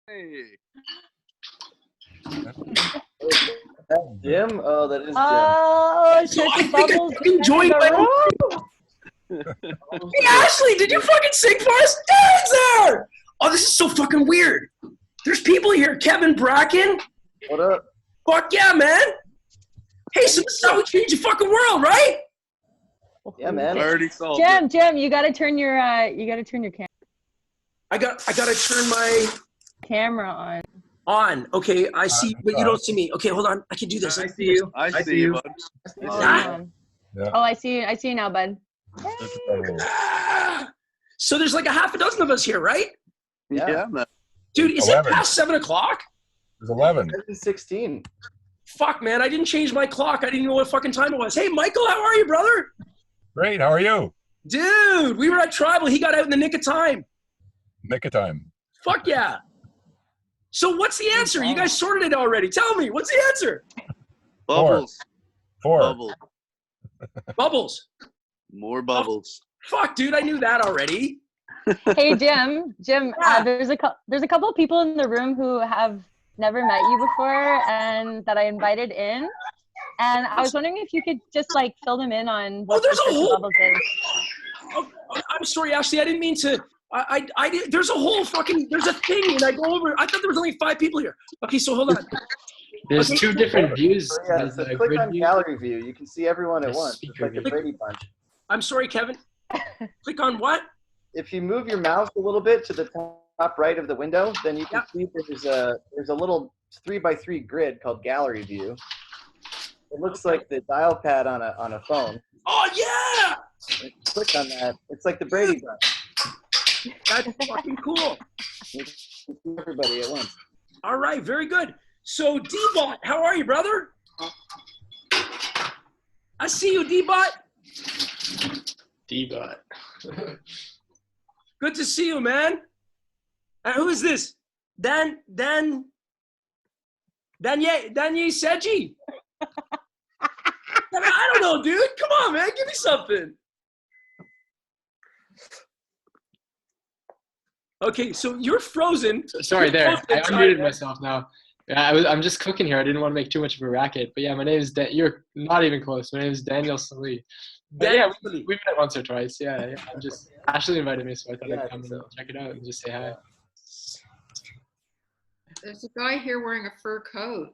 Hey. Jim? Oh, that is Jim. Oh, So I Church think I Bubbles fucking in joined the my room. Hey, Ashley, did you fucking sing for us? Darren's there! Oh, this is so fucking weird. There's people here. Kevin Bracken. What up? Fuck yeah, man. Hey, so this is how we change the fucking world, right? Yeah, man. I already solved it. Jim, you gotta turn your camera. I gotta turn my Camera on. Okay, I see, but you don't see me. Okay, hold on. I can do this. I see you. I see you, bud. on. Yeah. Oh, I see you now, bud. Ah! So there's like a half a dozen of us here, right? Yeah, man. Dude, is 11. it past 7 o'clock? There's 11. This is 16. Fuck, man, I didn't change my clock. I didn't know what fucking time it was. Hey, Michael, how are you, brother? Great. How are you? Dude, we were at Tribal. He got out in the nick of time. Nick of time. Fuck yeah. So what's the answer? You guys sorted it already. Tell me, what's the answer? Bubbles. 4. Bubbles. Bubbles. More bubbles. Fuck, dude, I knew that already. Hey, Jim, there's a couple of people in the room who have never met you before and that I invited in. And I was wondering if you could just like fill them in on what there's the a Church of whole- Bubbles is. Oh, I'm sorry, Ashley. I didn't mean to. I did. There's a whole fucking. There's a thing, and I go over. I thought there was only 5 people here. Okay, so hold on. There's Okay. 2 different views. So, yeah, There's so a click grid on view. gallery view. You can see everyone at The once. It's speaker like the view. Brady Bunch. I'm sorry, Kevin. Click on what? If you move your mouse a little bit to the top right of the window, then you can see there's a little 3x3 grid called gallery view. It looks like the dial pad on a phone. Oh yeah, If you click on that, it's like the Brady Bunch. that's fucking cool. You can see everybody at once. All right, very good. So D-Bot, how are you, brother? I see you, D-Bot. D-Bot. Good to see you, man. Who is this? Danye Seji. I don't know, dude. Come on, man. Give me something. Okay, so you're frozen. Sorry, there. I Frozen unmuted inside. myself now. Yeah, I'm just cooking here. I didn't want to make too much of a racket. But yeah, my name is you're not even close. My name is Daniel Salee. But yeah, we've met once or twice. Yeah. I'm just Ashley invited me, so I thought I'd come and check it out and just say hi. There's a guy here wearing a fur coat.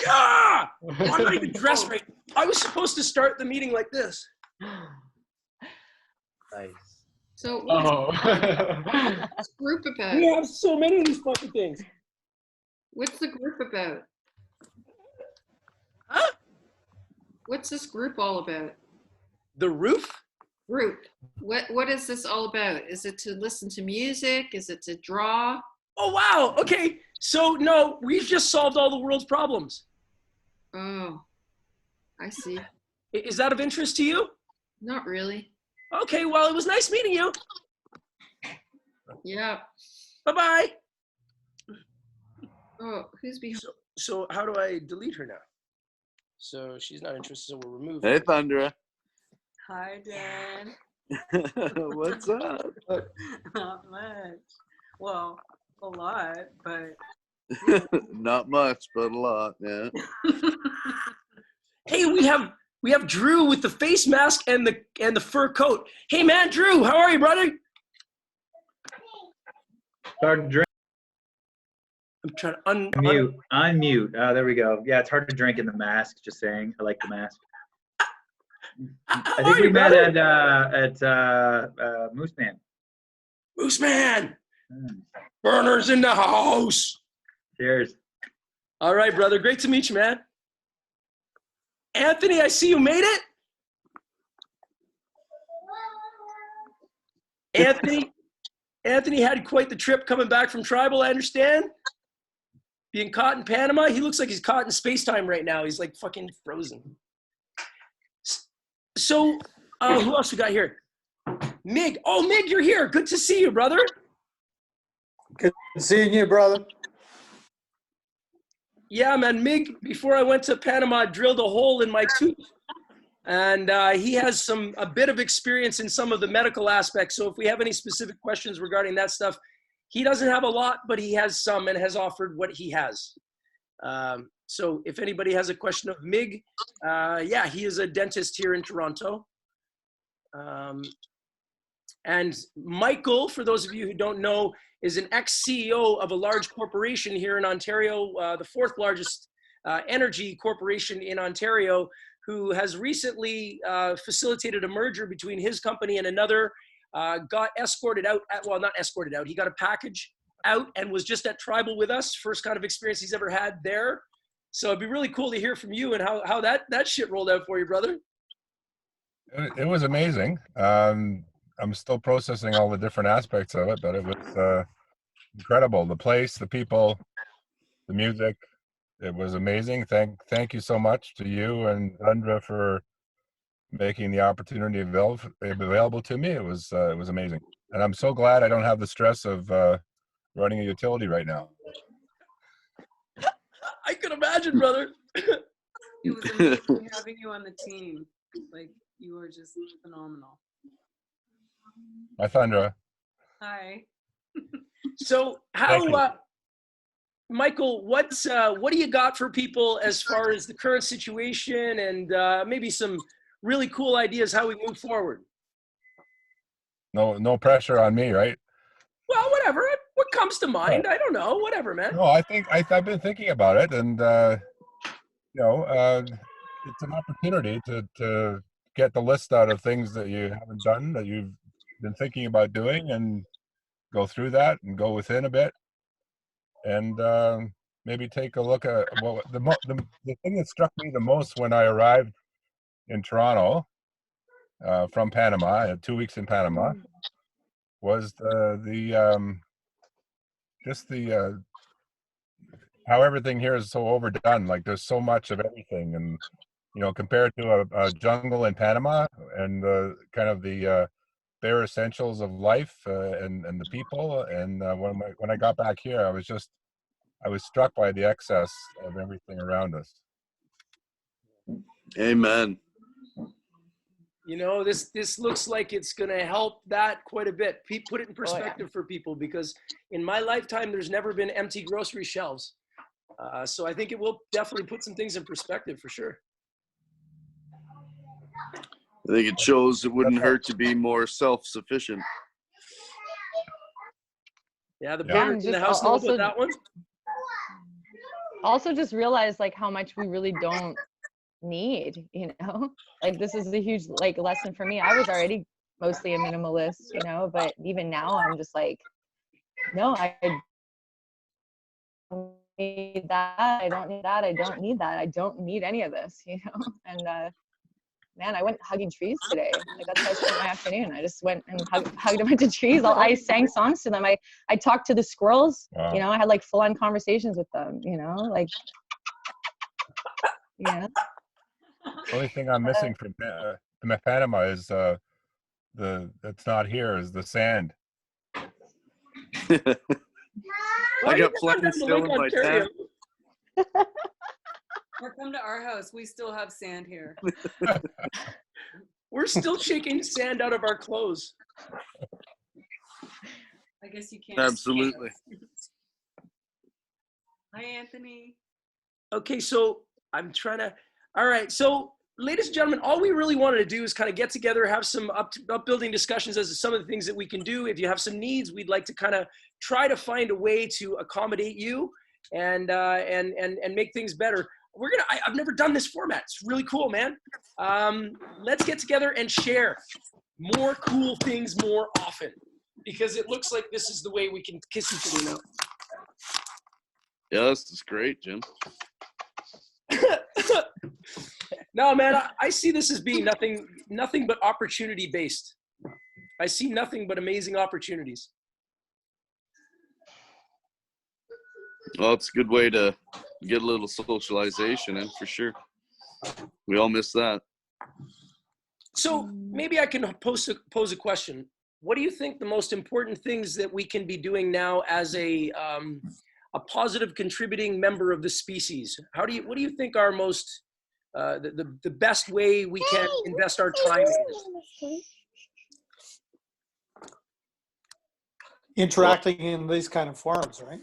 Yeah! I'm not even dressed right. I was supposed to start the meeting like this. Nice. So Oh. what's this group about? We have so many of these fucking things. What's the group about? Huh? What's this group all about? The roof? Group. What is this all about? Is it to listen to music? Is it to draw? Oh, wow. Okay. So, no, we've just solved all the world's problems. Oh, I see. Is that of interest to you? Not really. Okay, well, it was nice meeting you. Yeah. Bye-bye. Oh, who's behind? So how do I delete her now? So she's not interested, so we'll remove her. Hey, Thundra. Hi, Dan. What's up? Not much. Well, a lot, but Not much, but a lot, yeah. Hey, we have Drew with the face mask and the fur coat. Hey man, Drew, how are you, brother? Hard to drink. I'm trying to Unmute. There we go. Yeah, it's hard to drink in the mask. Just saying. I like the mask. I think we met at Moose Man. Moose Man. Burners in the house. Cheers. All right, brother. Great to meet you, man. Anthony, I see you made it. Anthony had quite the trip coming back from Tribal, I understand. Being caught in Panama. He looks like he's caught in space-time right now. He's like fucking frozen. So, who else we got here? Mig. Oh, Mig, you're here. Good to see you, brother. Good seeing you, brother. Yeah, man. Mig, before I went to Panama, drilled a hole in my tooth. And he has a bit of experience in some of the medical aspects. So if we have any specific questions regarding that stuff, he doesn't have a lot, but he has some and has offered what he has. So if anybody has a question of Mig, yeah, he is a dentist here in Toronto. And Michael, for those of you who don't know, is an ex-CEO of a large corporation here in Ontario, the fourth largest energy corporation in Ontario, who has recently facilitated a merger between his company and another, got escorted out, well, not escorted out, he got a package out and was just at Tribal with us, first kind of experience he's ever had there. So it'd be really cool to hear from you and how that shit rolled out for you, brother. It was amazing. I'm still processing all the different aspects of it, but it was incredible. The place, the people, the music, it was amazing. Thank you so much to you and Andra for making the opportunity available to me. It was amazing, and I'm so glad I don't have the stress of running a utility right now. I can imagine, brother. It was amazing having you on the team. Like, you were just phenomenal. Hi, Thundra. Hi. So Michael, what do you got for people as far as the current situation and maybe some really cool ideas how we move forward? No pressure on me, right? Well, whatever. What comes to mind? I don't know. Whatever, man. No, I think I've been thinking about it, and it's an opportunity to get the list out of things that you haven't done that you've been thinking about doing, and go through that and go within a bit, and maybe take a look at what the thing that struck me the most when I arrived in Toronto from Panama. I had 2 weeks in Panama. Was how everything here is so overdone. Like, there's so much of everything, and compared to a jungle in Panama and kind of the bare essentials of life and the people. And when I got back here, I was struck by the excess of everything around us. Amen. This looks like it's going to help that quite a bit. Put it in perspective for people, because in my lifetime, there's never been empty grocery shelves. So I think it will definitely put some things in perspective for sure. I think it shows it wouldn't hurt to be more self-sufficient. Yeah, the parents in the house know about that one. Also, just realize like how much we really don't need. Like, this is a huge lesson for me. I was already mostly a minimalist, but even now I'm just like, no, I don't need that. I don't need that. I don't need that. I don't need any of this, and man, I went hugging trees today. Like, that's how I spent my afternoon. I just went and hugged a bunch of trees. I sang songs to them. I talked to the squirrels. Wow. I had full-on conversations with them. Yeah. The only thing I'm missing from Panama is that's not here is the sand. I got plenty still in my tent. Or come to our house. We still have sand here. We're still shaking sand out of our clothes. I guess you can't. Absolutely. Hi, Anthony. Okay, so I'm trying to. All right, so ladies and gentlemen, all we really wanted to do is kind of get together, have some upbuilding discussions as to some of the things that we can do. If you have some needs, we'd like to kind of try to find a way to accommodate you and make things better. I've never done this format. It's really cool, man. Let's get together and share more cool things more often, because it looks like this is the way we can kiss each other now. Yeah, this is great, Jim. No, man, I see this as being nothing but opportunity based. I see nothing but amazing opportunities. Well, it's a good way to get a little socialization in, for sure. We all miss that. So maybe I can pose a question. What do you think the most important things that we can be doing now as a positive contributing member of the species? What do you think our most the best way we can invest our time in? interacting in these kind of forums, right?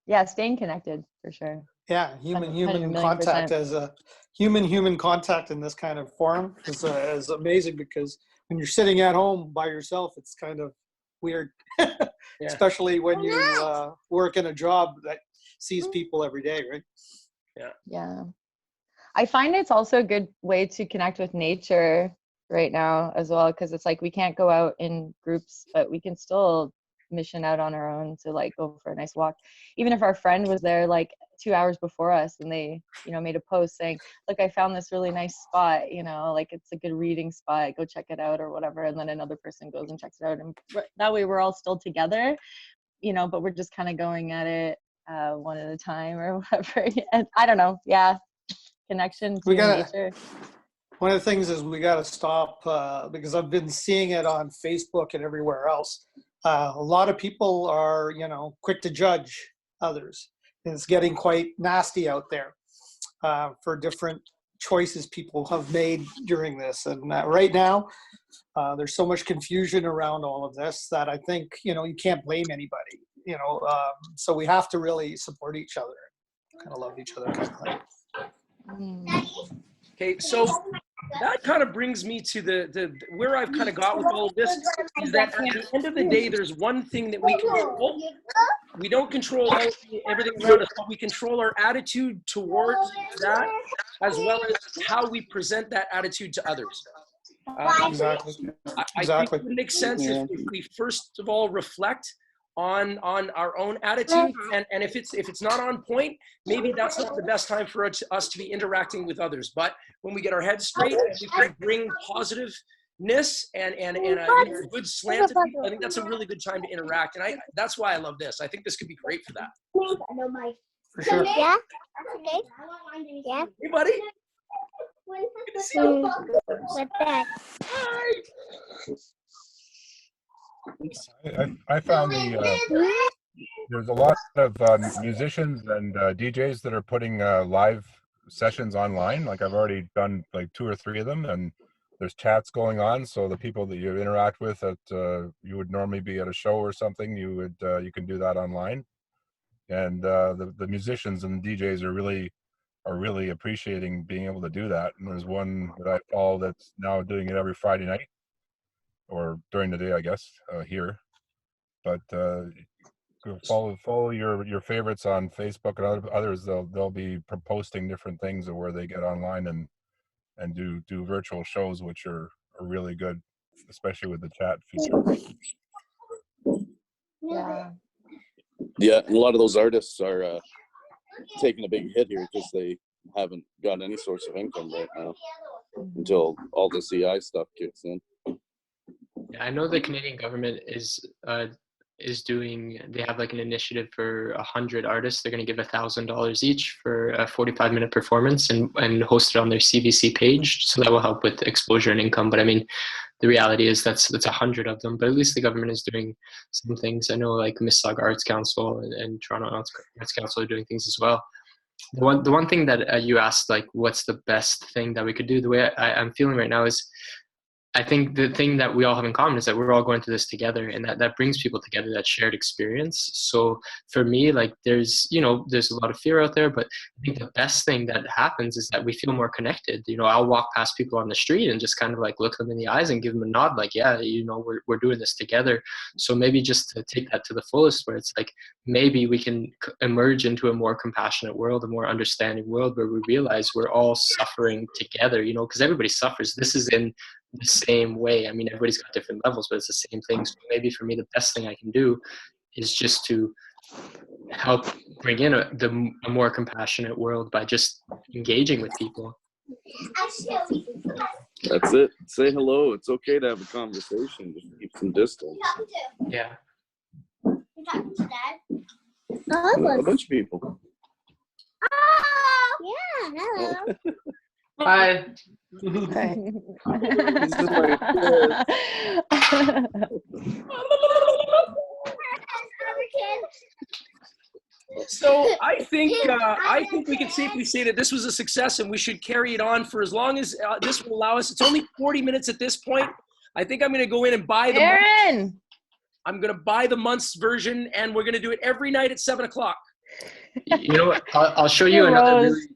Yeah, staying connected for sure. Yeah, human 100 contact million%. as a human contact in this kind of forum is amazing, because when you're sitting at home by yourself, it's kind of weird, especially when you work in a job that sees people every day, right? Yeah. I find it's also a good way to connect with nature right now as well, because it's like we can't go out in groups, but we can still mission out on our own to like go for a nice walk. Even if our friend was there like 2 hours before us and they, you know, made a post saying, look, I found this really nice spot, you know, like it's a good reading spot, go check it out or whatever. And then another person goes and checks it out. And that way we're all still together, you know, but we're just kind of going at it one at a time or whatever. And I don't know. Yeah. Connection to nature. One of the things is we got to stop, because I've been seeing it on Facebook and everywhere else. A lot of people are, you know, quick to judge others. And it's getting quite nasty out there for different choices people have made during this. And right now, there's so much confusion around all of this that I think, you know, you can't blame anybody, you know. So we have to really support each other, kind of love each other, kind of thing. Okay, so that kind of brings me to the where I've kind of got with all of this is that at the end of the day, there's one thing that we control. We don't control everything around us, but we control our attitude towards that, as well as how we present that attitude to others. Exactly. I think it makes sense if we first of all reflect on our own attitude, and if it's not on point, maybe that's not the best time for us to be interacting with others. But when we get our heads straight, we can bring positiveness and a good slant to people. I think that's a really good time to interact, and that's why I love this. I think this could be great for that. For sure. Yeah. Okay. Yeah. Hey, buddy. Good to see you. What's that? Hi. I found there's a lot of musicians and DJs that are putting live sessions online. Like I've already done like 2 or 3 of them, and there's chats going on. So the people that you interact with that you would normally be at a show or something, you can do that online. And the musicians and the DJs are really appreciating being able to do that. And there's one that I follow that's now doing it every Friday night, or during the day, I guess, here. But follow your favorites on Facebook and others. They'll be posting different things of where they get online and do virtual shows, which are really good, especially with the chat feature. Yeah, and a lot of those artists are taking a big hit here because they haven't got any source of income right now until all the CI stuff kicks in. Yeah, I know the Canadian government is doing, they have like an initiative for 100 artists. They're going to give $1,000 each for a 45-minute performance and host it on their CBC page. So that will help with exposure and income. But I mean, the reality is that's 100 of them, but at least the government is doing some things. I know like Mississauga Arts Council and Toronto Arts Council are doing things as well. The one thing that you asked, like, what's the best thing that we could do? The way I'm feeling right now is, I think the thing that we all have in common is that we're all going through this together, and that brings people together, that shared experience. So for me, like there's a lot of fear out there, but I think the best thing that happens is that we feel more connected. You know, I'll walk past people on the street and just kind of like look them in the eyes and give them a nod, like, yeah, you know, we're doing this together. So maybe just to take that to the fullest, where it's like, maybe we can emerge into a more compassionate world, a more understanding world, where we realize we're all suffering together, you know, because everybody suffers. This is in the same way. I mean, everybody's got different levels, but it's the same thing. So maybe for me, the best thing I can do is just to help bring in a more compassionate world by just engaging with people. That's it. Say hello. It's okay to have a conversation. Just keep some distance. Yeah. A bunch of people. Yeah, hello. Hi. So I think we can safely say that this was a success, and we should carry it on for as long as this will allow us. It's only 40 minutes at this point. I think I'm going to go in and buy the. Aaron. I'm going to buy the month's version, and we're going to do it every night at 7 o'clock. You know what? I'll show you another Rose. really.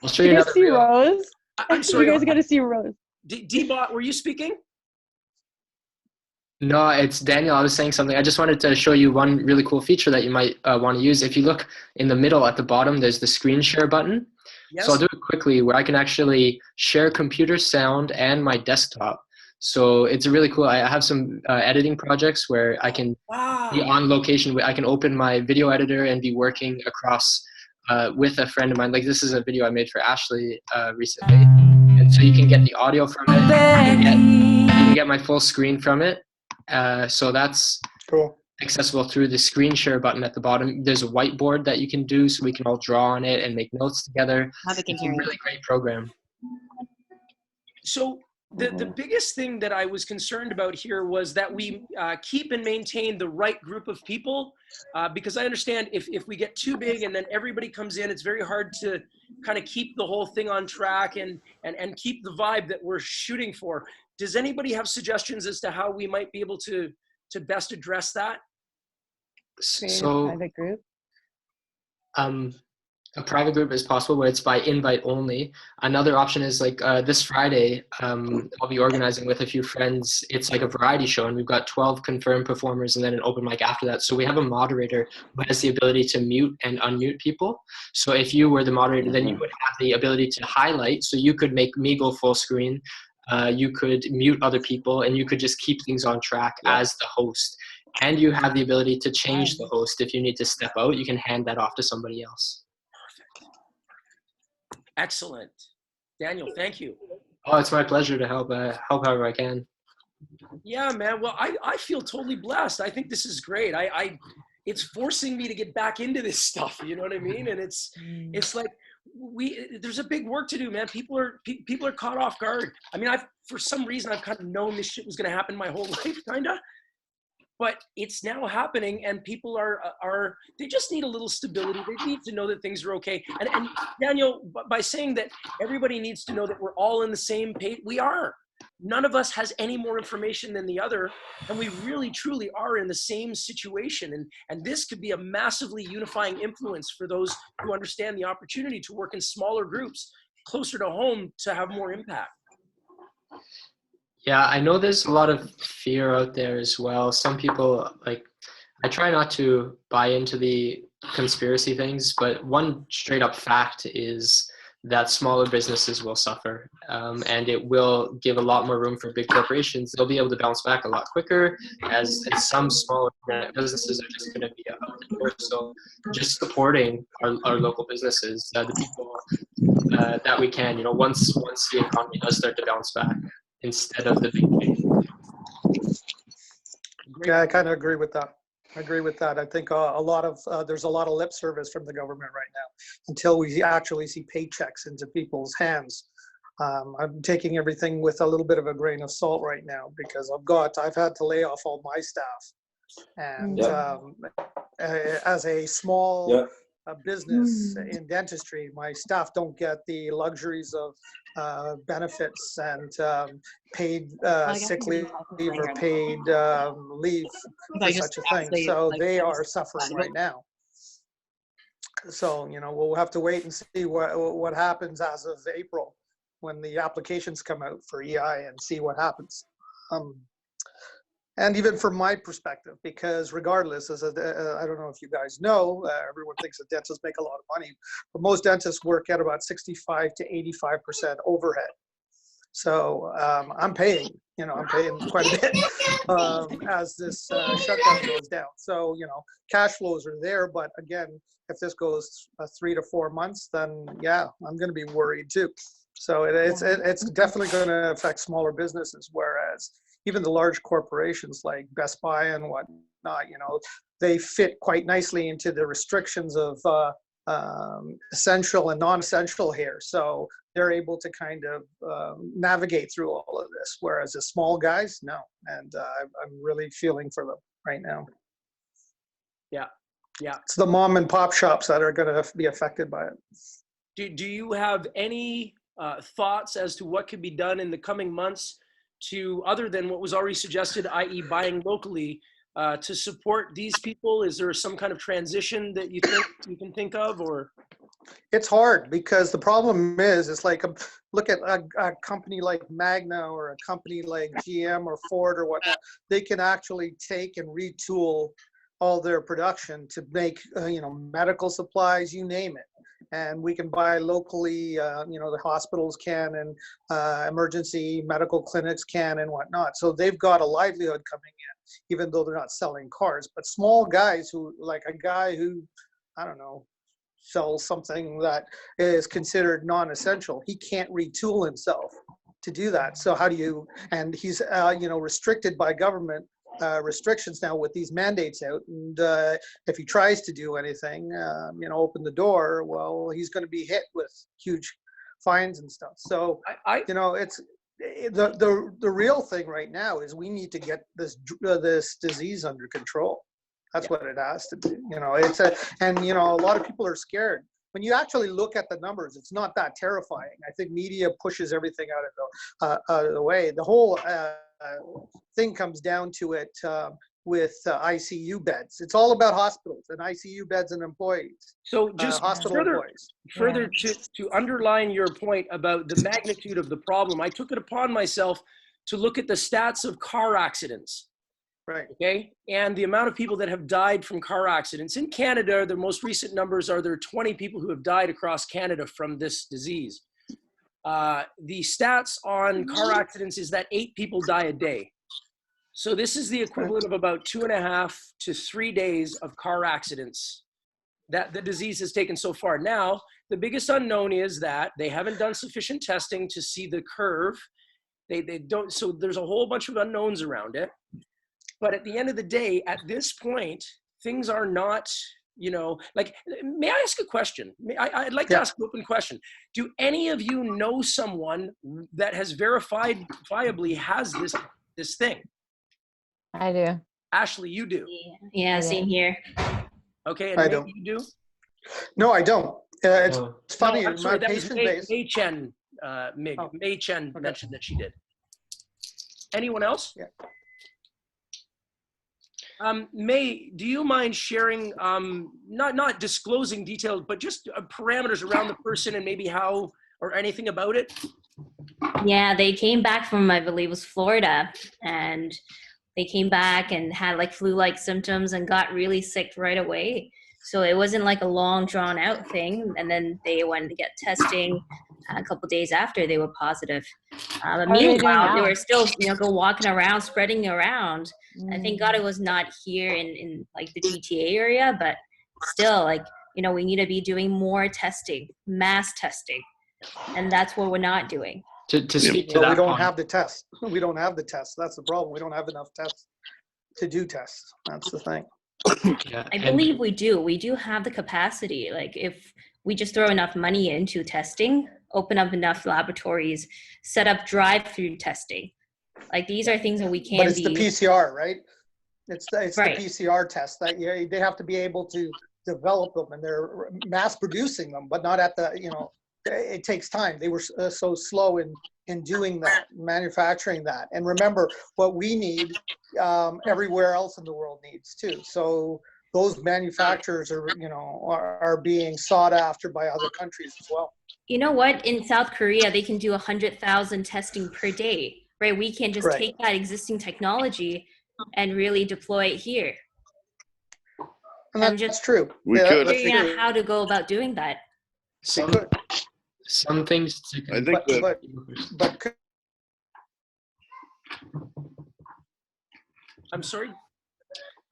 I'll show you You guys another see reel. Rose? I'm sorry. You guys got to see Rose. D-Bot, were you speaking? No, it's Daniel. I was saying something. I just wanted to show you one really cool feature that you might want to use. If you look in the middle at the bottom, there's the screen share button. Yes. So I'll do it quickly where I can actually share computer sound and my desktop. So it's really cool. I have some editing projects where I can be on location. I can open my video editor and be working across with a friend of mine. Like this is a video I made for Ashley recently. And so you can get the audio from it. You can get my full screen from it. So that's Cool. accessible through the screen share button at the bottom. There's a whiteboard that you can do so we can all draw on it and make notes together. It's a really great program. So the biggest thing that I was concerned about here was that we keep and maintain the right group of people, because I understand if we get too big and then everybody comes in, it's very hard to kind of keep the whole thing on track and keep the vibe that we're shooting for. Does anybody have suggestions as to how we might be able to best address that? Create a So private group. a private group is possible where it's by invite only. Another option is like this Friday, I'll be organizing with a few friends. It's like a variety show and we've got 12 confirmed performers and then an open mic after that. So we have a moderator who has the ability to mute and unmute people. So if you were the moderator, then you would have the ability to highlight. So you could make me go full screen. You could mute other people and you could just keep things on track as the host. And you have the ability to change the host. If you need to step out, you can hand that off to somebody else. Excellent. Daniel, thank you. Oh, it's my pleasure to help however I can. Yeah, man. Well, I feel totally blessed. I think this is great. It's forcing me to get back into this stuff. You know what I mean? And it's like there's a big work to do, man. People are caught off guard. I mean, for some reason I've kind of known this shit was going to happen my whole life, kind of. But it's now happening, and people they just need a little stability. They need to know that things are okay. And Daniel, by saying that everybody needs to know that we're all in the same page, we are. None of us has any more information than the other, and we really, truly are in the same situation. And this could be a massively unifying influence for those who understand the opportunity to work in smaller groups, closer to home, to have more impact. Yeah, I know there's a lot of fear out there as well. Some people, I try not to buy into the conspiracy things, but one straight up fact is that smaller businesses will suffer, and it will give a lot more room for big corporations. They'll be able to bounce back a lot quicker, as some smaller businesses are just going to be out the door. So just supporting our local businesses, the people that we can, once the economy does start to bounce back, instead of the big. Yeah, I kind of agree with that. I think there's a lot of lip service from the government right now until we actually see paychecks into people's hands. I'm taking everything with a little bit of a grain of salt right now because I've had to lay off all my staff, and as a small business in dentistry, my staff don't get the luxuries of benefits and paid sick leave or paid leave for such a thing. So they are suffering right now. So, we'll have to wait and see what happens as of April when the applications come out for EI and see what happens. And even from my perspective, because regardless, I don't know if you guys know, everyone thinks that dentists make a lot of money, but most dentists work at about 65 to 85% overhead. So I'm paying quite a bit as this shutdown goes down. So, cash flows are there, but again, if this goes 3 to 4 months, then yeah, I'm going to be worried too. So it's definitely going to affect smaller businesses, whereas even the large corporations like Best Buy and whatnot, they fit quite nicely into the restrictions of essential and non-essential here. So they're able to kind of navigate through all of this, whereas the small guys, no. And I'm really feeling for them right now. Yeah. It's the mom and pop shops that are going to be affected by it. Do you have any thoughts as to what could be done in the coming months to, other than what was already suggested, i.e. buying locally, to support these people? Is there some kind of transition that you think you can think of, or? It's hard because the problem is, it's like, look at a company like Magna or a company like GM or Ford or whatnot. They can actually take and retool all their production to make, medical supplies, you name it. And we can buy locally, the hospitals can, and emergency medical clinics can, and whatnot. So they've got a livelihood coming in, even though they're not selling cars. But small guys who, like a guy who, I don't know, sells something that is considered non-essential, he can't retool himself to do that. So how do you, and he's, restricted by government restrictions now with these mandates out. And if he tries to do anything, open the door, well, he's going to be hit with huge fines and stuff. So, it's the real thing right now is we need to get this disease under control. That's what it has to do. A lot of people are scared. When you actually look at the numbers, it's not that terrifying. I think media pushes everything out of the way. The whole thing comes down to it with ICU beds. It's all about hospitals and ICU beds and employees. So just further to underline your point about the magnitude of the problem, I took it upon myself to look at the stats of car accidents. Right. Okay. And the amount of people that have died from car accidents in Canada, the most recent numbers are there are 20 people who have died across Canada from this disease. The stats on car accidents is that 8 people die a day. So this is the equivalent of about 2.5 to 3 days of car accidents that the disease has taken so far. Now, the biggest unknown is that they haven't done sufficient testing to see the curve. They don't, so there's a whole bunch of unknowns around it. But at the end of the day, at this point, things are not, may I ask a question? I'd like to ask an open question. Do any of you know someone that has verifiably has this thing? I do. Ashley, you do? Yeah, same here. Okay, and I May, don't. you do? No, I don't. It's funny. No, I'm sorry, my that was patient base. May Chen, May Chen mentioned that she did. Anyone else? Yeah. May, do you mind sharing, not disclosing details, but just parameters around the person and maybe how or anything about it? Yeah, they came back from, I believe it was Florida, and they came back and had like flu-like symptoms and got really sick right away. So it wasn't like a long drawn out thing. And then they went to get testing a couple days after they were positive. But meanwhile, they were still, go walking around, spreading around. I thank God it was not here in like the GTA area, but still, we need to be doing more testing, mass testing. And that's what we're not doing. To speak to that, we don't have the test. We don't have the test. That's the problem. We don't have enough tests to do tests. That's the thing. I believe we do. We do have the capacity. Like if we just throw enough money into testing, open up enough laboratories, set up drive-through testing. Like these are things that we can. But it's the PCR, right? It's right. The PCR test that they have to be able to develop them, and they're mass producing them, but not at the it takes time. They were so slow in doing that, manufacturing that. And remember, what we need, everywhere else in the world needs too. So those manufacturers are being sought after by other countries as well. You know what? In South Korea, they can do 100,000 testing per day, right? We can just take that existing technology and really deploy it here. And that's true. We could figuring out how to go about doing that. Some things to I think but I'm sorry?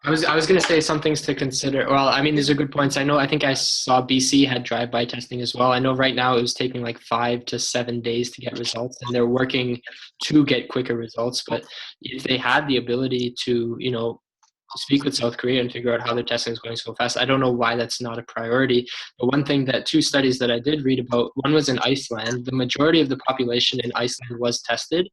I was going to say some things to consider. Well, I mean, these are good points. I think I saw BC had drive-by testing as well. I know right now it was taking like 5 to 7 days to get results, and they're working to get quicker results. But if they had the ability to, speak with South Korea and figure out how their testing is going so fast, I don't know why that's not a priority. But one thing that 2 studies that I did read about, one was in Iceland. The majority of the population in Iceland was tested.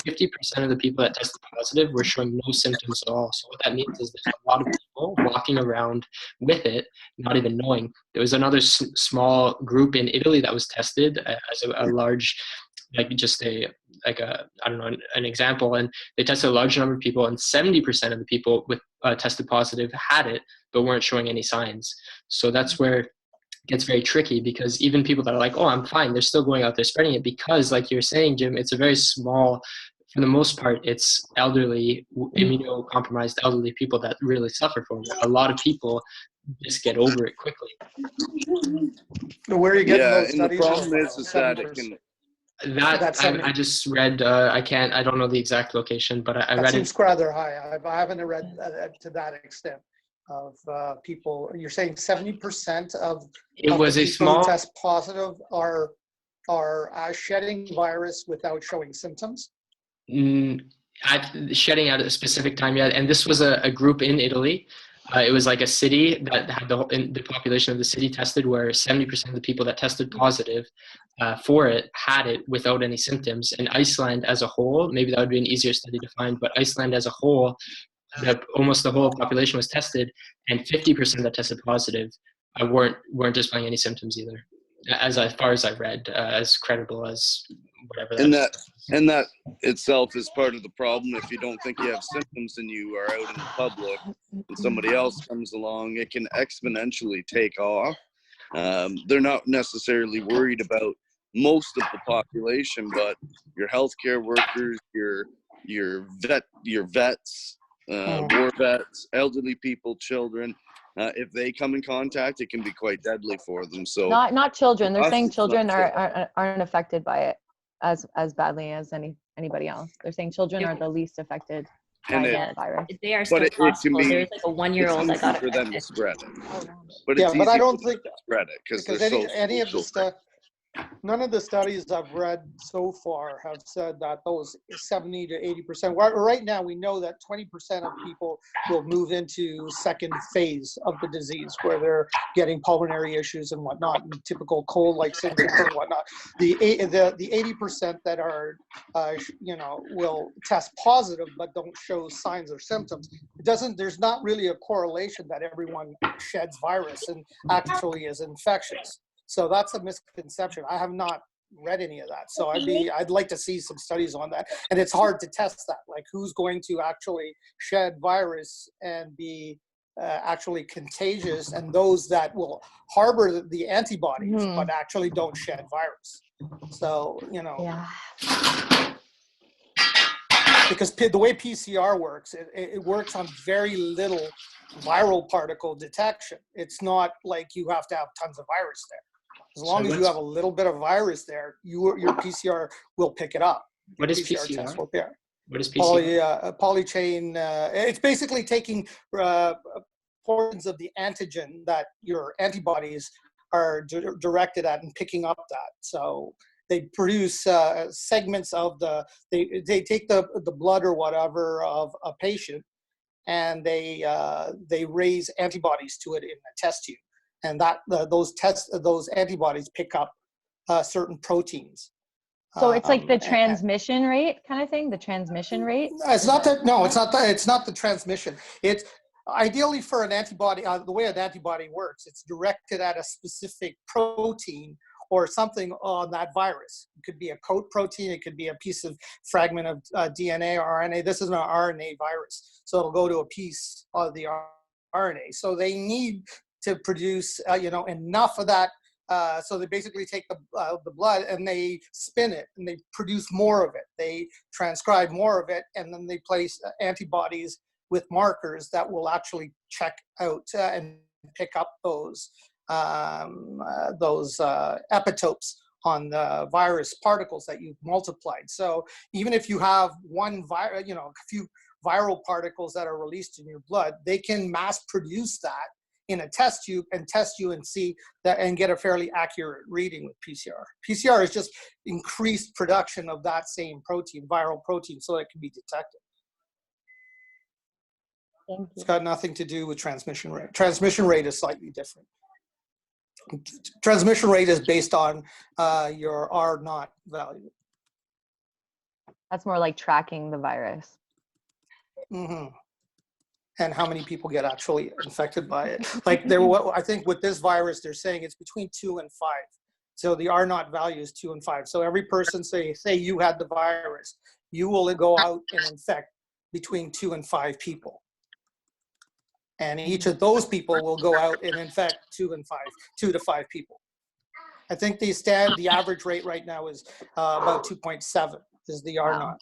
50% of the people that tested positive were showing no symptoms at all. So what that means is there's a lot of people walking around with it, not even knowing. There was another small group in Italy that was tested as a large like just I don't know, an example, and they tested a large number of people, and 70% of the people with tested positive had it, but weren't showing any signs. So that's where it gets very tricky, because even people that are like, oh, I'm fine, they're still going out there spreading it, because like you're saying, Jim, it's a very small, for the most part, it's elderly, immunocompromised elderly people that really suffer from it. A lot of people just get over it quickly. Where are you getting those and the studies? problem from? is that it can. I just read, I don't know the exact location, but I That read seems it. rather high. I haven't read to that extent of people. You're saying 70% of It was the a people who small, test positive are shedding virus without showing symptoms? shedding at a specific time yet. And this was a group in Italy. It was like a city that had the population of the city tested, where 70% of the people that tested positive for it had it without any symptoms. And Iceland as a whole, maybe that would be an easier study to find, but Iceland as a whole, almost the whole population was tested, and 50% that tested positive weren't displaying any symptoms either, as far as I've read, as credible as whatever. And that itself is part of the problem. If you don't think you have symptoms and you are out in the public and somebody else comes along, it can exponentially take off. They're not necessarily worried about most of the population, but your healthcare workers, your vets, war vets, elderly people, children. If they come in contact, it can be quite deadly for them. So not children. They're saying it's children not aren't affected by it as badly as anybody else. They're saying children are the least affected by the virus. They are But still it can possible. be. There's like a 1-year-old that got for them to affected. spread it. But Yeah, it's but I easy don't for them think to spread it because any of the stuff. None of the studies I've read so far have said that those 70 to 80%. Right now, we know that 20% of people will move into second phase of the disease, where they're getting pulmonary issues and whatnot, and typical cold-like symptoms and whatnot. The 80% that are, will test positive but don't show signs or symptoms. There's not really a correlation that everyone sheds virus and actually is infectious. So that's a misconception. I have not read any of that. So I'd like to see some studies on that. And it's hard to test that, like who's going to actually shed virus and be actually contagious, and those that will harbor the antibodies but actually don't shed virus. So, because the way PCR works, it works on very little viral particle detection. It's not like you have to have tons of virus there. As long as you have a little bit of virus there, your PCR will pick it up. What is PCR? Test will pick. What is PCR? Polychain. It's basically taking portions of the antigen that your antibodies are directed at and picking up that. So they produce segments of they take the blood or whatever of a patient, and they raise antibodies to it in a test tube. And those antibodies pick up certain proteins. So it's like the transmission rate kind of thing. The transmission rate. It's not that. No, it's not that. It's not the transmission. It's ideally for an antibody. The way an antibody works, it's directed at a specific protein or something on that virus. It could be a coat protein. It could be a piece of fragment of DNA or RNA. This is an RNA virus, so it'll go to a piece of the RNA. So they need to produce, enough of that. So they basically take the blood and they spin it and they produce more of it. They transcribe more of it, and then they place antibodies with markers that will actually check out and pick up those epitopes on the virus particles that you've multiplied. So even if you have a few viral particles that are released in your blood, they can mass produce that in a test tube and test you and see that and get a fairly accurate reading with PCR. PCR is just increased production of that same protein, viral protein, so that it can be detected. It's got nothing to do with transmission rate. Transmission rate is slightly different. Transmission rate is based on your R0 value. That's more like tracking the virus. Mm-hmm. And how many people get actually infected by it. Like I think with this virus, they're saying it's between 2 and 5 So the R naught value is 2 and 5. So every person, say you had the virus, you will go out and infect between 2 and 5 people. And each of those people will go out and infect 2 to 5 people. I think the average rate right now is about 2.7 is the R naught.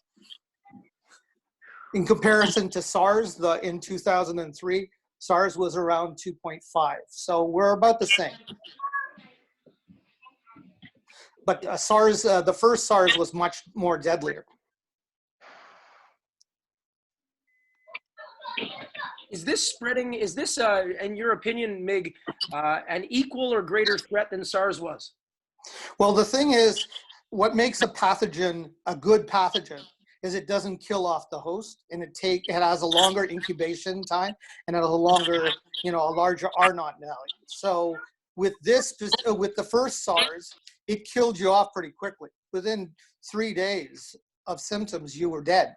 In comparison to SARS, in 2003, SARS was around 2.5. So we're about the same. But SARS, the first SARS was much more deadlier. Is this spreading, is this, in your opinion, Mig, an equal or greater threat than SARS was? Well, the thing is, what makes a pathogen a good pathogen is it doesn't kill off the host, and it has a longer incubation time, and it has a longer, a larger R naught value. So with the first SARS, it killed you off pretty quickly. Within 3 days of symptoms, you were dead.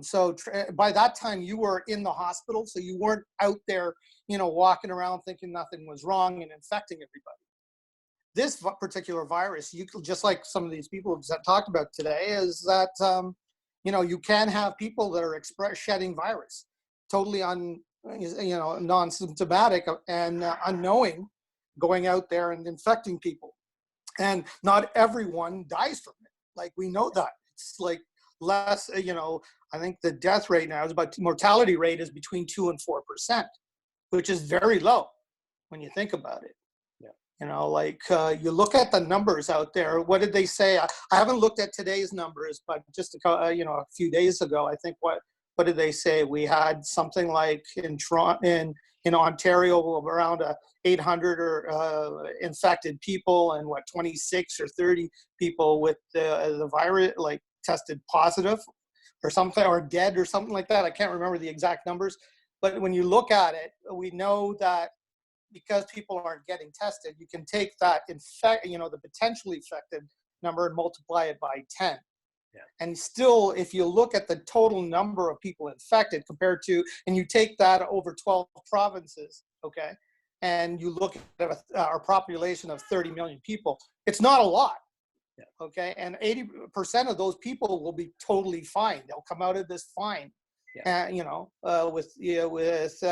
So by that time you were in the hospital, so you weren't out there, walking around thinking nothing was wrong and infecting everybody. This particular virus, just like some of these people have talked about today, is that, you can have people that are shedding virus, totally non-symptomatic and unknowing, going out there and infecting people. And not everyone dies from it. Like, we know that. It's like less, I think the death rate now is mortality rate is between 2 and 4%, which is very low when you think about it. Yeah. You look at the numbers out there. What did they say? I haven't looked at today's numbers, but just a few days ago, I think what did they say? We had something like in Ontario around 800 or infected people, and 26 or 30 people with the virus tested positive or something, or dead or something like that. I can't remember the exact numbers, but when you look at it, we know that because people aren't getting tested, you can take that the potentially affected number and multiply it by 10. Yeah. And still, if you look at the total number of people infected compared to, and you take that over 12 provinces, okay, and you look at our population of 30 million people, it's not a lot. Yeah. Okay, and 80% of those people will be totally fine. They'll come out of this fine, yeah. With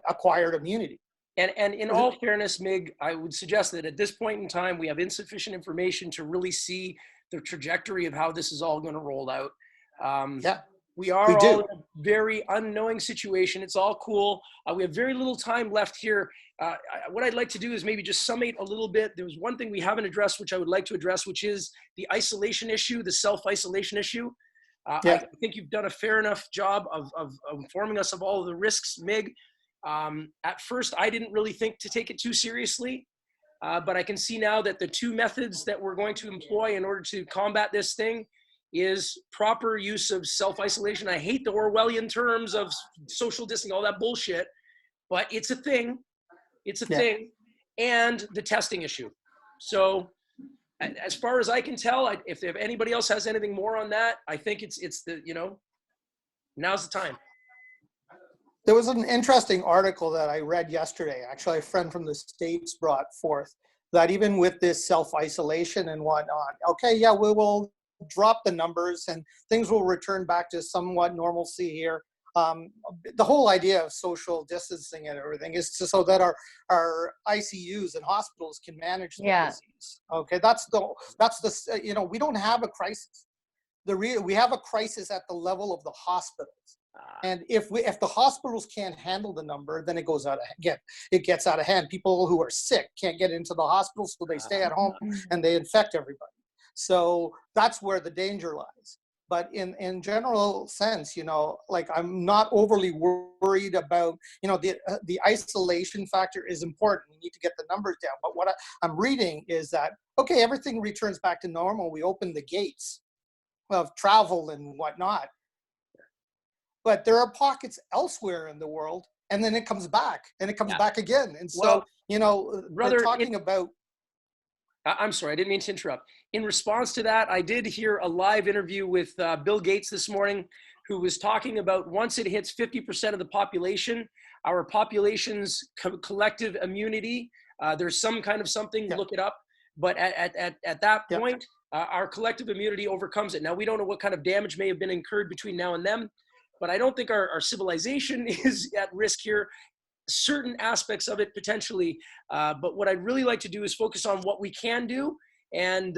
acquired immunity. And in all fairness, Mig, I would suggest that at this point in time, we have insufficient information to really see the trajectory of how this is all going to roll out. Yeah. We are all in a very unknowing situation. It's all cool. We have very little time left here. What I'd like to do is maybe just summate a little bit. There was one thing we haven't addressed, which I would like to address, which is the isolation issue, the self-isolation issue. Yeah. I think you've done a fair enough job of informing us of all of the risks, Mig. At first, I didn't really think to take it too seriously, but I can see now that the two methods that we're going to employ in order to combat this thing is proper use of self-isolation. I hate the Orwellian terms of social distancing, all that bullshit, but it's a thing. It's a thing. And the testing issue. So as far as I can tell, if anybody else has anything more on that, I think it's the, now's the time. There was an interesting article that I read yesterday. Actually, a friend from the States brought forth that even with this self-isolation and whatnot, okay, yeah, we will drop the numbers and things will return back to somewhat normalcy here. The whole idea of social distancing and everything is so that our ICUs and hospitals can manage the disease. Okay, that's the we don't have a crisis. We have a crisis at the level of the hospitals. And if the hospitals can't handle the number, then it goes out it gets out of hand. People who are sick can't get into the hospital, so they stay at home and they infect everybody. So that's where the danger lies. But in general sense, I'm not overly worried about, the isolation factor is important. We need to get the numbers down. But what I'm reading is that, okay, everything returns back to normal. We open the gates of travel and whatnot. But there are pockets elsewhere in the world, and then it comes back, and it comes back again. And so, they're talking about... I'm sorry, I didn't mean to interrupt. In response to that, I did hear a live interview with Bill Gates this morning, who was talking about once it hits 50% of the population, our population's collective immunity, there's some kind of something, look it up, But at that point, our collective immunity overcomes it. Now, we don't know what kind of damage may have been incurred between now and then, but I don't think our civilization is at risk here. Certain aspects of it potentially, but what I'd really like to do is focus on what we can do. And,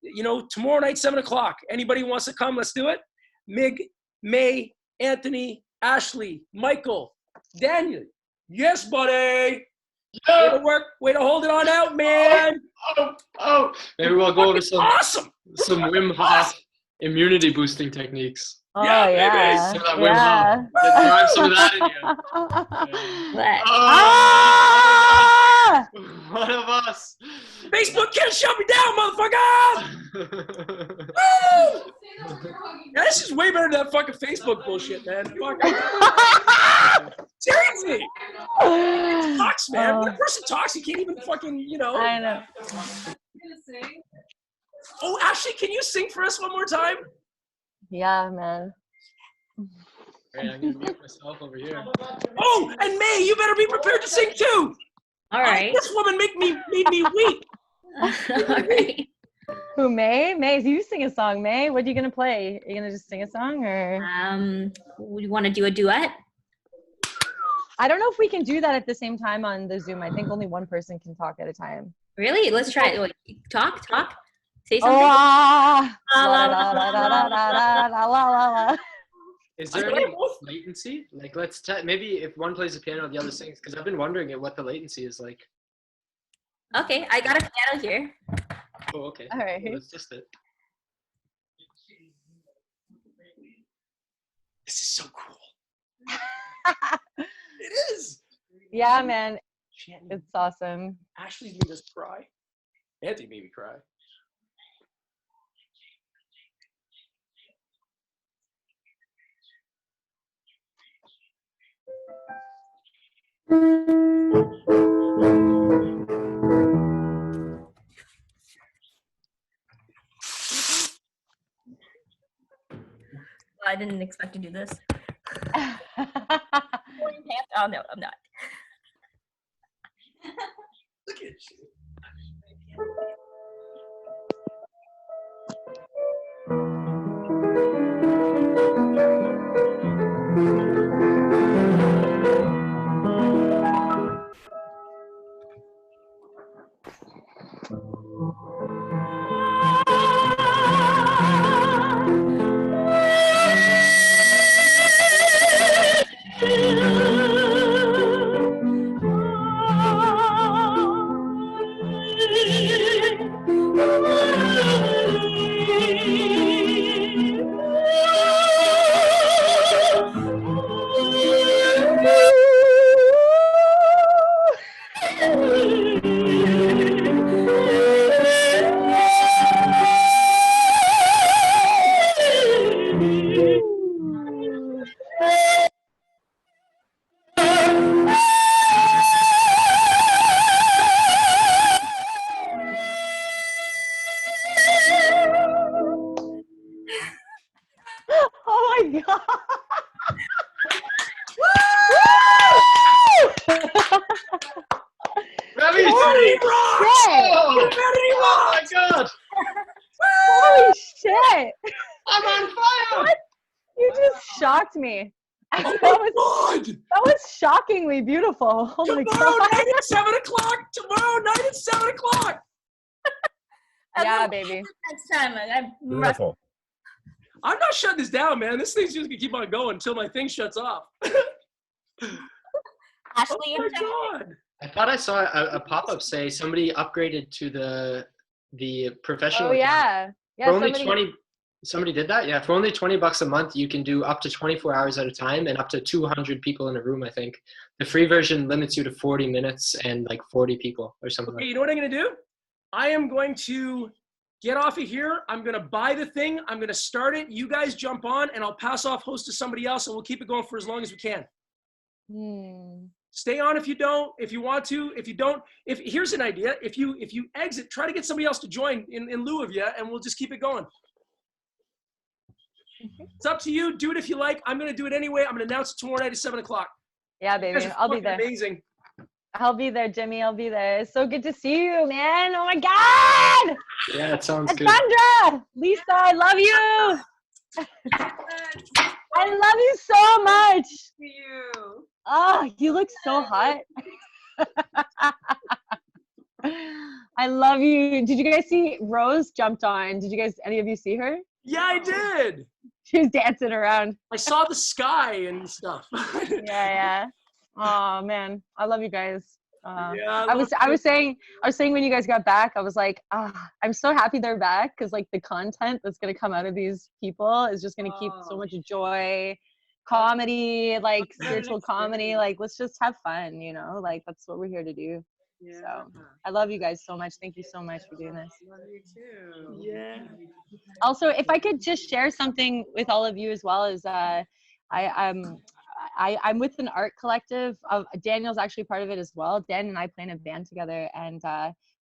you know, tomorrow night, 7 o'clock, anybody who wants to come, let's do it. Mig, May, Anthony, Ashley, Michael, Daniel. Yes, buddy. Way to work. Way to hold it on out, man. Oh. Maybe we'll go over some Wim Hof Awesome. immunity boosting techniques. Oh, yeah. Some of that Wim Hof. Let's drive some of that in you. One of us. Facebook can't shut me down, motherfucker. Woo! Yeah, this is way better than that fucking Facebook bullshit, man. Fuck. Seriously. Talks, man. When a person talks, you can't even fucking, you know. I know. Oh, Ashley, can you sing for us one more time? Yeah, man. Right, I'm gonna mute myself over here. Oh, and May, you better be prepared to sing too. All right. This woman made me weep. All right. Who, May? May, you sing a song, May. What are you going to play? Are you going to just sing a song or? You want to do a duet? I don't know if we can do that at the same time on the Zoom. I think only one person can talk at a time. Really? Let's try it. Talk. Say something. Is there any latency? Like, maybe if one plays the piano, the other sings. Because I've been wondering what the latency is like. Okay, I got a piano here. Oh, okay. All right. Well, let's test it. This is so cool. It is. Yeah, man. It's awesome. Ashley's made us cry. Anthony made me cry. I didn't expect to do this. Oh no, I'm not. Look at you. Oh my god! Humanity rocks! Humanity Oh rocks! my god! Holy shit! I'm on fire! What? You just shocked me. That was shockingly beautiful. Oh my Tomorrow god! night at 7 o'clock. Tomorrow night at 7 o'clock. Yeah, baby. Next time, Beautiful. I'm not shutting this down, man. This thing's just gonna keep on going until my thing shuts off. Ashley, Oh my god! I thought I saw a pop-up say somebody upgraded to the professional. Oh account. yeah, yeah. For only somebody did that? Yeah, for only $20 a month, you can do up to 24 hours at a time and up to 200 people in a room, I think. The free version limits you to 40 minutes and like 40 people or something Okay, like you know what I'm gonna do? I am going to get off of here. I'm gonna buy the thing. I'm gonna start it. You guys jump on, and I'll pass off host to somebody else, and we'll keep it going for as long as we can. Stay on if you don't, if you want to. If you don't, here's an idea. If you exit, try to get somebody else to join in lieu of you, and we'll just keep it going. It's up to you. Do it if you like. I'm gonna do it anyway. I'm gonna announce it tomorrow night at 7 o'clock. Yeah, You baby. guys are I'll be fucking there. amazing. I'll be there, Jimmy. I'll be there. It's so good to see you, man. Oh my God. Yeah, it sounds good. Sandra, Lisa, I love you. I love you so much. You. Oh, you look so hot. I love you. Did you guys see Rose jumped on? Did you guys, any of you see her? Yeah, I did. She was dancing around. I saw the sky and stuff. Yeah. Oh man, I love you guys. Yeah, I was saying when you guys got back, I was like, I'm so happy they're back because like the content that's gonna come out of these people is just gonna keep so much joy, comedy, like spiritual comedy. Like let's just have fun, you know. Like that's what we're here to do. Yeah. So I love you guys so much. Thank you so much for doing this. Love you too. Yeah. Also, if I could just share something with all of you as well as I'm with an art collective. Daniel's actually part of it as well. Dan and I play in a band together, and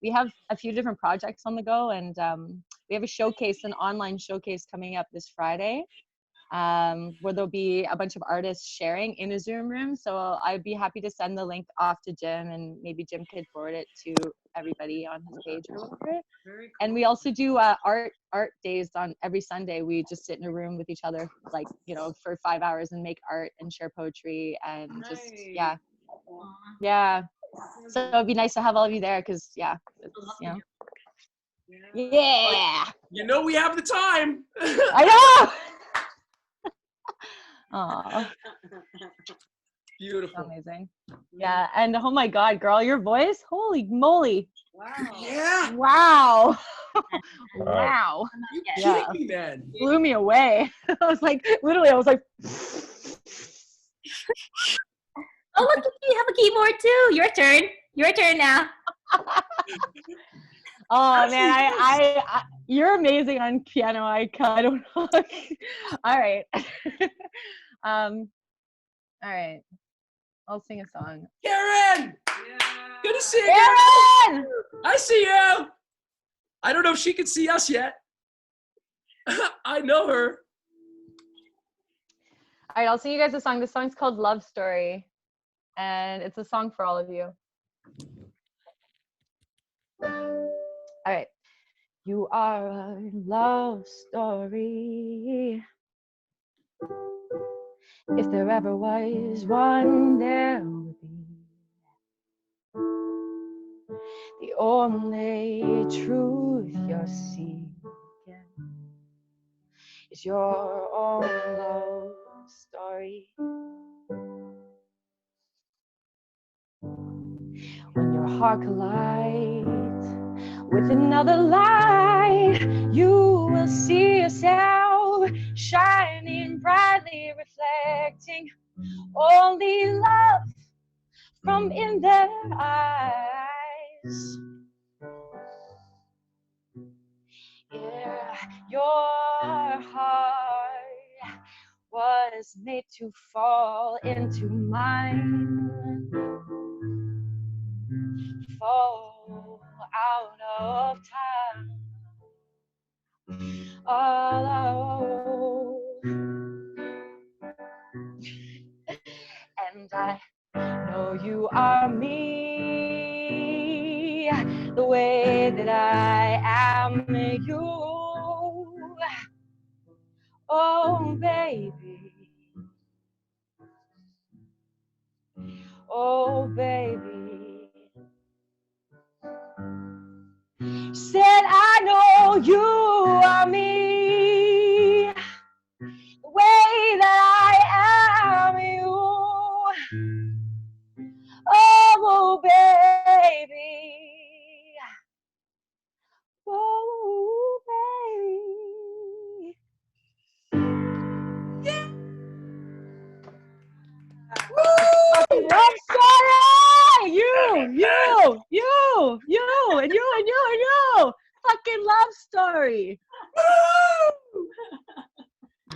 we have a few different projects on the go. And we have a showcase, an online showcase coming up this Friday, where there'll be a bunch of artists sharing in a Zoom room. So I'd be happy to send the link off to Jim, and maybe Jim could forward it to everybody on his page or whatever. Very cool. And we also do art days on every Sunday. We just sit in a room with each other, like, you know, for 5 hours and make art and share poetry and just, yeah. So it'd be nice to have all of you there because, yeah, it's, you know. Yeah. You know we have the time. I know. Aw. Beautiful. Amazing. Yeah, and oh my God, girl, your voice, holy moly. Wow. Yeah. Wow. Wow. You Yeah. kidding me, man? Blew me away. I was like, literally, I was like. Oh, look, you have a keyboard too. Your turn. Your turn now. Oh man, I you're amazing on piano. I don't know. All right. All right. I'll sing a song. Karen! Good to see you. Karen! I see you. I don't know if she can see us yet. I know her. All right, I'll sing you guys a song. This song's called Love Story, and it's a song for all of you. All right. You are a love story. If there ever was one, there would be. The only truth you're seeking is your own love story. When your heart collides with another light, you will see yourself shining brightly, reflecting only love from in their eyes. Yeah, your heart was made to fall into mine, fall out of time. Oh, and I know you are me, the way that I am you. Oh, baby. Oh, baby. Said I know you are me, the way that I am you. Oh, baby. Oh, baby. Yeah. Woo! Love story! You, and you. Fucking love story. Woo!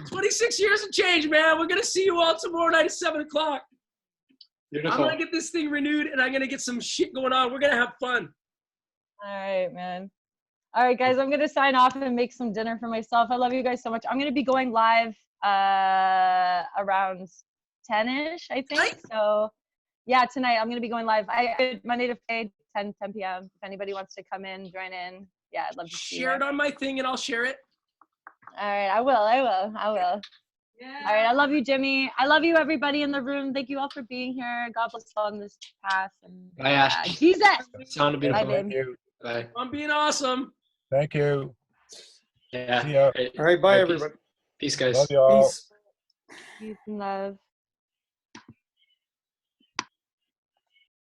26 years of change, man. We're going to see you all tomorrow night at 7 o'clock. Beautiful. I'm going to get this thing renewed, and I'm going to get some shit going on. We're going to have fun. All right, man. All right, guys, I'm going to sign off and make some dinner for myself. I love you guys so much. I'm going to be going live around 10-ish, I think. So yeah, tonight I'm gonna be going live. Monday to Friday, 10 p.m. If anybody wants to come in, join in. Yeah, I'd love to see you. Share it on my thing and I'll share it. All right, I will. Yeah. All right, I love you, Jimmy. I love you, everybody in the room. Thank you all for being here. God bless you all in this path. And Bye, Ash. Jesus. Sound beautiful. Bye, babe. Thank you. Bye. I'm being awesome. Thank you. Yeah. See ya. All right, bye, Peace. everybody. Peace, guys. Love you all. Peace. Peace and love.